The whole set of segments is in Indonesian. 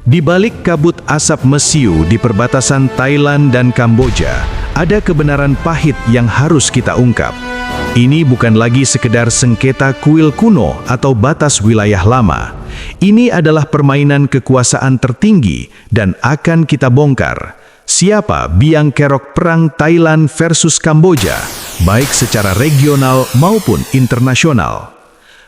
Di balik kabut asap mesiu di perbatasan Thailand dan Kamboja, ada kebenaran pahit yang harus kita ungkap. Ini bukan lagi sekedar sengketa kuil kuno atau batas wilayah lama. Ini adalah permainan kekuasaan tertinggi dan akan kita bongkar. Siapa biang kerok perang Thailand versus Kamboja, baik secara regional maupun internasional?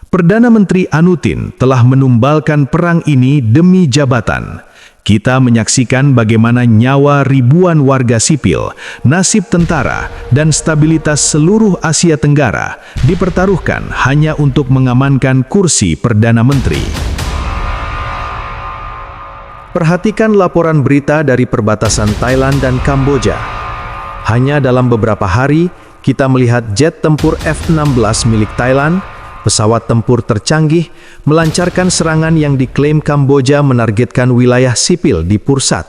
Perdana Menteri Anutin telah menumbalkan perang ini demi jabatan. Kita menyaksikan bagaimana nyawa ribuan warga sipil, nasib tentara, dan stabilitas seluruh Asia Tenggara dipertaruhkan hanya untuk mengamankan kursi Perdana Menteri. Perhatikan laporan berita dari perbatasan Thailand dan Kamboja. Hanya dalam beberapa hari, kita melihat jet tempur F-16 milik Thailand, pesawat tempur tercanggih, melancarkan serangan yang diklaim Kamboja menargetkan wilayah sipil di Pursat.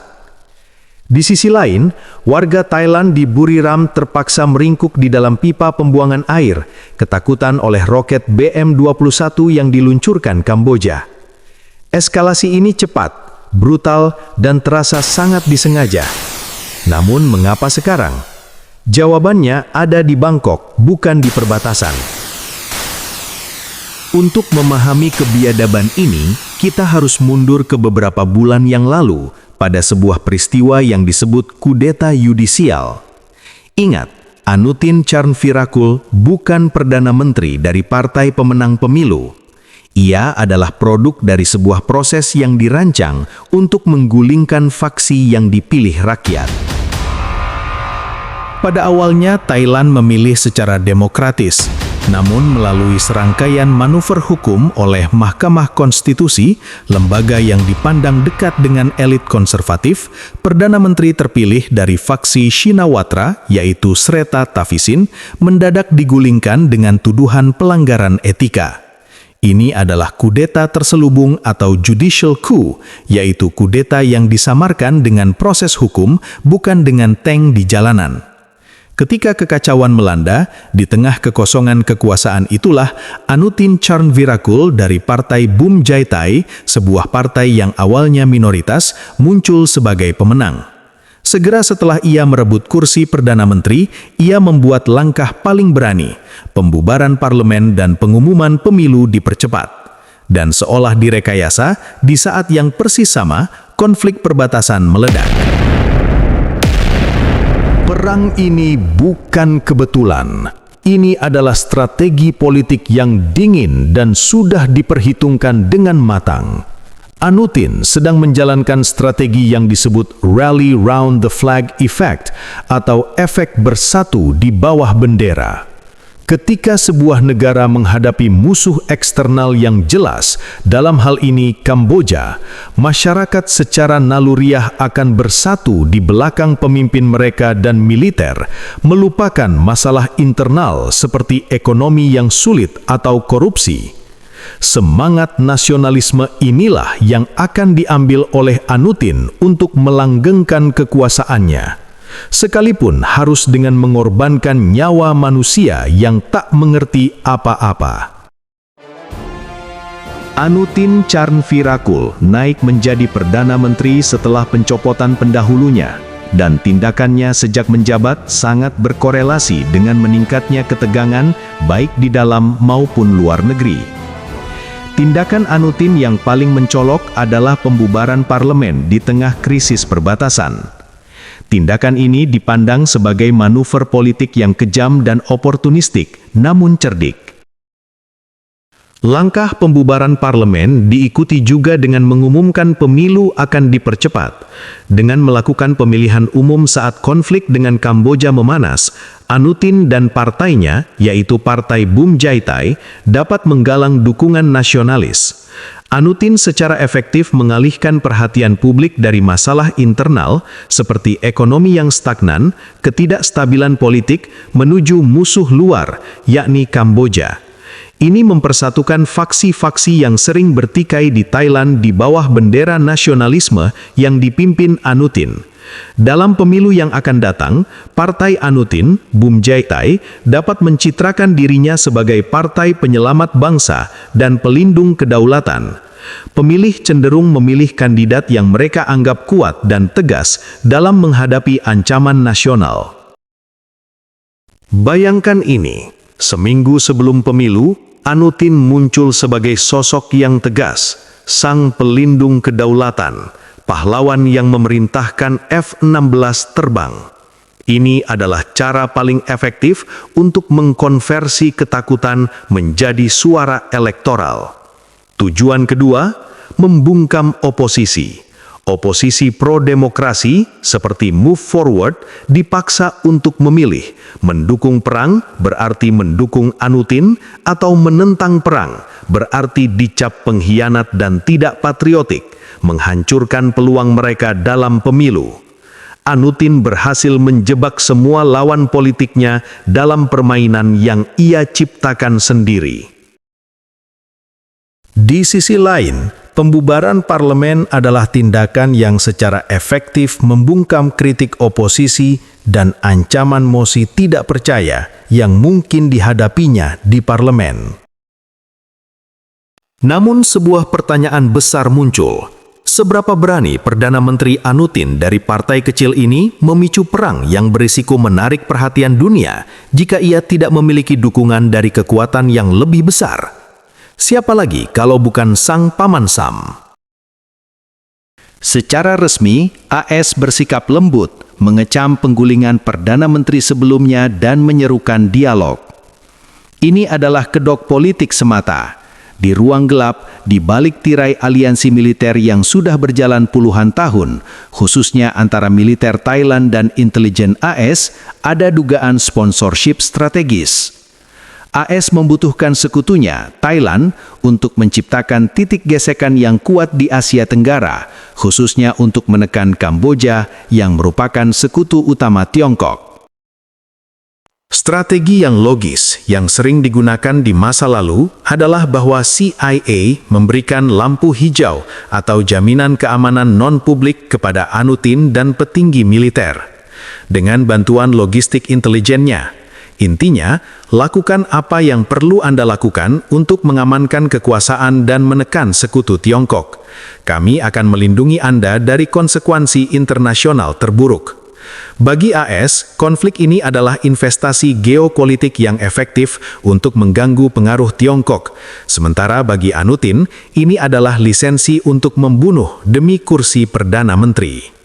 Di sisi lain, warga Thailand di Buriram terpaksa meringkuk di dalam pipa pembuangan air, ketakutan oleh roket BM-21 yang diluncurkan Kamboja. Eskalasi ini cepat, brutal, dan terasa sangat disengaja. Namun mengapa sekarang? Jawabannya ada di Bangkok, bukan di perbatasan. Untuk memahami kebiadaban ini, kita harus mundur ke beberapa bulan yang lalu pada sebuah peristiwa yang disebut kudeta yudisial. Ingat, Anutin Charnvirakul bukan Perdana Menteri dari partai pemenang pemilu. Ia adalah produk dari sebuah proses yang dirancang untuk menggulingkan faksi yang dipilih rakyat. Pada awalnya, Thailand memilih secara demokratis, namun melalui serangkaian manuver hukum oleh Mahkamah Konstitusi, lembaga yang dipandang dekat dengan elit konservatif, Perdana Menteri terpilih dari faksi Shinawatra, yaitu Sreta Thavisin, mendadak digulingkan dengan tuduhan pelanggaran etika. Ini adalah kudeta terselubung atau judicial coup, yaitu kudeta yang disamarkan dengan proses hukum, bukan dengan tank di jalanan. Ketika kekacauan melanda, di tengah kekosongan kekuasaan itulah Anutin Charnvirakul dari Partai Bum Jaitai, sebuah partai yang awalnya minoritas, muncul sebagai pemenang. Segera setelah ia merebut kursi Perdana Menteri, ia membuat langkah paling berani, pembubaran parlemen dan pengumuman pemilu dipercepat. Dan seolah direkayasa, di saat yang persis sama, konflik perbatasan meledak. Perang ini bukan kebetulan. Ini adalah strategi politik yang dingin dan sudah diperhitungkan dengan matang. Anutin sedang menjalankan strategi yang disebut Rally Round the Flag Effect atau efek bersatu di bawah bendera. Ketika sebuah negara menghadapi musuh eksternal yang jelas, dalam hal ini Kamboja, masyarakat secara naluriah akan bersatu di belakang pemimpin mereka dan militer, melupakan masalah internal seperti ekonomi yang sulit atau korupsi. Semangat nasionalisme inilah yang akan diambil oleh Anutin untuk melanggengkan kekuasaannya. Sekalipun harus dengan mengorbankan nyawa manusia yang tak mengerti apa-apa. Anutin Charnvirakul naik menjadi Perdana Menteri setelah pencopotan pendahulunya, dan tindakannya sejak menjabat sangat berkorelasi dengan meningkatnya ketegangan baik di dalam maupun luar negeri. Tindakan Anutin yang paling mencolok adalah pembubaran parlemen di tengah krisis perbatasan. Tindakan ini dipandang sebagai manuver politik yang kejam dan oportunistik, namun cerdik. Langkah pembubaran parlemen diikuti juga dengan mengumumkan pemilu akan dipercepat. Dengan melakukan pemilihan umum saat konflik dengan Kamboja memanas, Anutin dan partainya, yaitu Partai Bum Jaitai, dapat menggalang dukungan nasionalis. Anutin secara efektif mengalihkan perhatian publik dari masalah internal seperti ekonomi yang stagnan, ketidakstabilan politik menuju musuh luar, yakni Kamboja. Ini mempersatukan faksi-faksi yang sering bertikai di Thailand di bawah bendera nasionalisme yang dipimpin Anutin. Dalam pemilu yang akan datang, Partai Anutin, Bum Jaitai, dapat mencitrakan dirinya sebagai partai penyelamat bangsa dan pelindung kedaulatan. Pemilih cenderung memilih kandidat yang mereka anggap kuat dan tegas dalam menghadapi ancaman nasional. Bayangkan ini, seminggu sebelum pemilu, Anutin muncul sebagai sosok yang tegas, sang pelindung kedaulatan, pahlawan yang memerintahkan F-16 terbang. Ini adalah cara paling efektif untuk mengkonversi ketakutan menjadi suara elektoral. Tujuan kedua, membungkam oposisi. Oposisi pro-demokrasi seperti Move Forward dipaksa untuk memilih mendukung perang berarti mendukung Anutin atau menentang perang berarti dicap pengkhianat dan tidak patriotik, menghancurkan peluang mereka dalam pemilu. Anutin berhasil menjebak semua lawan politiknya dalam permainan yang ia ciptakan sendiri. Di sisi lain, pembubaran parlemen adalah tindakan yang secara efektif membungkam kritik oposisi dan ancaman mosi tidak percaya yang mungkin dihadapinya di parlemen. Namun sebuah pertanyaan besar muncul. Seberapa berani Perdana Menteri Anutin dari partai kecil ini memicu perang yang berisiko menarik perhatian dunia jika ia tidak memiliki dukungan dari kekuatan yang lebih besar? Siapa lagi kalau bukan sang Paman Sam? Secara resmi, AS bersikap lembut, mengecam penggulingan Perdana Menteri sebelumnya dan menyerukan dialog. Ini adalah kedok politik semata. Di ruang gelap, di balik tirai aliansi militer yang sudah berjalan puluhan tahun, khususnya antara militer Thailand dan intelijen AS, ada dugaan sponsorship strategis. AS membutuhkan sekutunya, Thailand, untuk menciptakan titik gesekan yang kuat di Asia Tenggara, khususnya untuk menekan Kamboja yang merupakan sekutu utama Tiongkok. Strategi yang logis yang sering digunakan di masa lalu adalah bahwa CIA memberikan lampu hijau atau jaminan keamanan non-publik kepada Anutin dan petinggi militer. Dengan bantuan logistik intelijennya, intinya, lakukan apa yang perlu Anda lakukan untuk mengamankan kekuasaan dan menekan sekutu Tiongkok. Kami akan melindungi Anda dari konsekuensi internasional terburuk. Bagi AS, konflik ini adalah investasi geopolitik yang efektif untuk mengganggu pengaruh Tiongkok. Sementara bagi Anutin, ini adalah lisensi untuk membunuh demi kursi Perdana Menteri.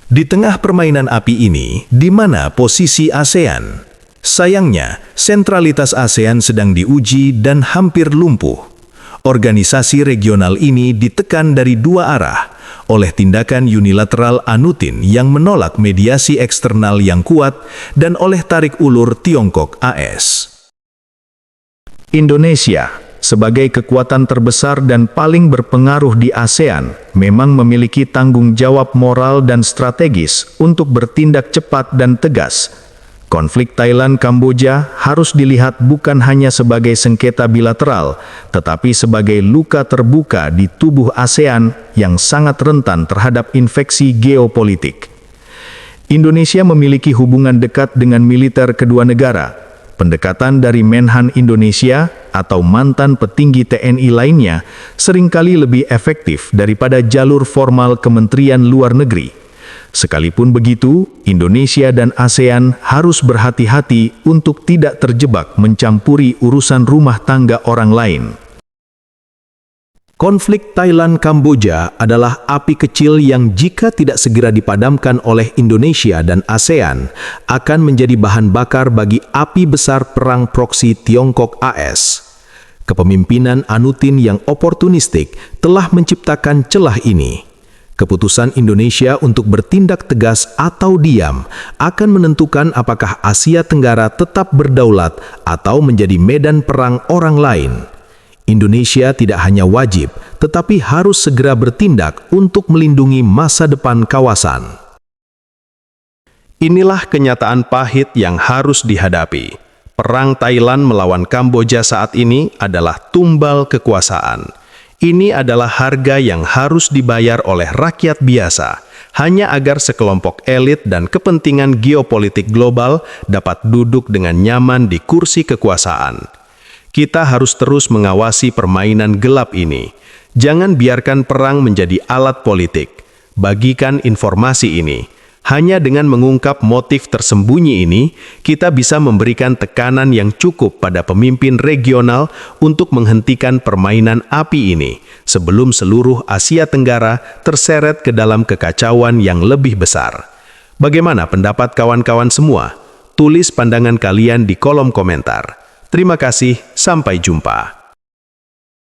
Di tengah permainan api ini, di mana posisi ASEAN? Sayangnya, sentralitas ASEAN sedang diuji dan hampir lumpuh. Organisasi regional ini ditekan dari dua arah, oleh tindakan unilateral Anutin yang menolak mediasi eksternal yang kuat dan oleh tarik ulur Tiongkok AS. Indonesia, sebagai kekuatan terbesar dan paling berpengaruh di ASEAN, memang memiliki tanggung jawab moral dan strategis untuk bertindak cepat dan tegas. Konflik Thailand-Kamboja harus dilihat bukan hanya sebagai sengketa bilateral, tetapi sebagai luka terbuka di tubuh ASEAN yang sangat rentan terhadap infeksi geopolitik. Indonesia memiliki hubungan dekat dengan militer kedua negara. Pendekatan dari Menhan Indonesia atau mantan petinggi TNI lainnya seringkali lebih efektif daripada jalur formal Kementerian Luar Negeri. Sekalipun begitu, Indonesia dan ASEAN harus berhati-hati untuk tidak terjebak mencampuri urusan rumah tangga orang lain. Konflik Thailand-Kamboja adalah api kecil yang jika tidak segera dipadamkan oleh Indonesia dan ASEAN, akan menjadi bahan bakar bagi api besar perang proksi Tiongkok AS. Kepemimpinan Anutin yang oportunistik telah menciptakan celah ini. Keputusan Indonesia untuk bertindak tegas atau diam akan menentukan apakah Asia Tenggara tetap berdaulat atau menjadi medan perang orang lain. Indonesia tidak hanya wajib, tetapi harus segera bertindak untuk melindungi masa depan kawasan. Inilah kenyataan pahit yang harus dihadapi. Perang Thailand melawan Kamboja saat ini adalah tumbal kekuasaan. Ini adalah harga yang harus dibayar oleh rakyat biasa, hanya agar sekelompok elit dan kepentingan geopolitik global dapat duduk dengan nyaman di kursi kekuasaan. Kita harus terus mengawasi permainan gelap ini. Jangan biarkan perang menjadi alat politik. Bagikan informasi ini. Hanya dengan mengungkap motif tersembunyi ini, kita bisa memberikan tekanan yang cukup pada pemimpin regional untuk menghentikan permainan api ini, sebelum seluruh Asia Tenggara terseret ke dalam kekacauan yang lebih besar. Bagaimana pendapat kawan-kawan semua? Tulis pandangan kalian di kolom komentar. Terima kasih, sampai jumpa.